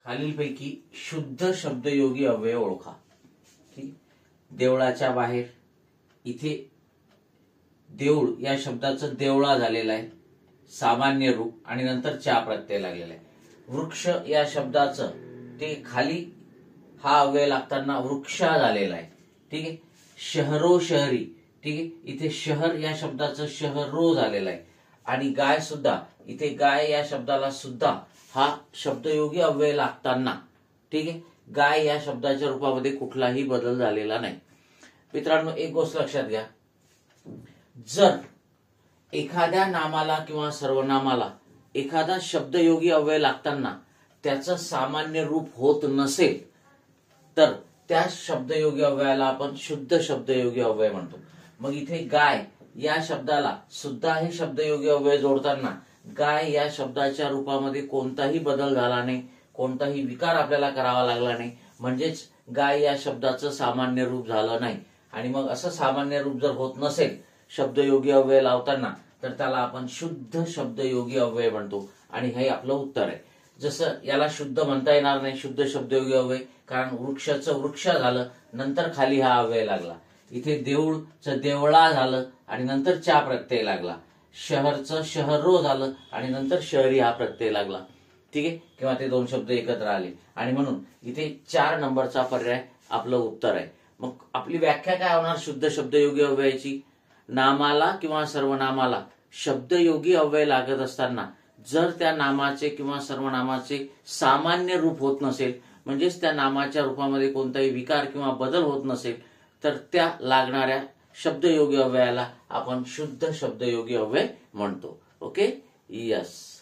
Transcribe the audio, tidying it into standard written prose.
खालीलपैकी शुद्ध शब्दयोगी अव्यय ओळखा. ठीक. देवळाच्या बाहेर, इथे देऊळ या शब्दाचं देवळा झालेलं आहे, सामान्य रूप, आणि नंतर चा प्रत्यय लागलेला आहे. वृक्ष या शब्दाचं ते खाली हा अव्यय लागताना वृक्षा झालेला आहे. ठीक आहे. शहरो शहरी, ठीक आहे, इथे शहर या शब्दाचं शहरो झालेलं आहे. आणि गाय सुद्धा, इथे गाय या शब्दाला सुद्धा हा शब्दयोगी अव्यय लागताना, ठीक आहे, गाय या शब्दाच्या रूपामध्ये कुठलाही बदल झालेला नाही. मित्रांनो, एक गोष्ट लक्षात घ्या, जर एखाद्या नामाला किंवा सर्वनामाला एखादा शब्दयोगी अव्यय लागताना त्याचं सामान्य रूप होत नसेल तर त्या शब्दयोगी अव्ययाला आपण शुद्ध शब्दयोगी अव्यय म्हणतो. मग इथे गाय या शब्दाला सुद्धा हे शब्दयोगी अव्यय जोडताना गाय या शब्दाच्या रूपामध्ये कोणताही बदल झाला नाही, कोणताही विकार आपल्याला करावा लागला नाही, म्हणजेच गाय या शब्दाचं सामान्य रूप झालं नाही. आणि मग असं सामान्य रूप जर होत नसेल शब्दयोगी अव्यय लावताना तर त्याला आपण शुद्ध शब्दयोगी अव्यय म्हणतो. आणि हे आपलं उत्तर आहे. जसं याला शुद्ध म्हणता येणार नाही शुद्ध शब्दयोगी अव्यय, कारण वृक्षाचं वृक्ष झालं, नंतर खाली हा अव्यय लागला. इथे देऊळचं देवळा झालं आणि नंतर चा प्रत्यय लागला. शहरचं शहरो झालं आणि नंतर शहरी हा प्रत्यय लागला. ठीक आहे, किंवा ते दोन शब्द एकत्र आले. आणि म्हणून इथे 4 नंबरचा पर्याय आपलं उत्तर आहे. मग आपली व्याख्या काय होणार शुद्ध शब्दयोगी अव्ययाची? नामाला किंवा सर्वनामाला शब्दयोगी अव्यय लागत असताना जर त्या नामाचे किंवा सर्वनामाचे सामान्य रूप होत नसेल, म्हणजेच त्या नामाच्या रूपामध्ये कोणताही विकार किंवा बदल होत नसेल, तर त्या लागणाऱ्या शब्दयोगी अव्ययाला आपण शुद्ध शब्दयोगी अव्यय म्हणतो. Okay, yes.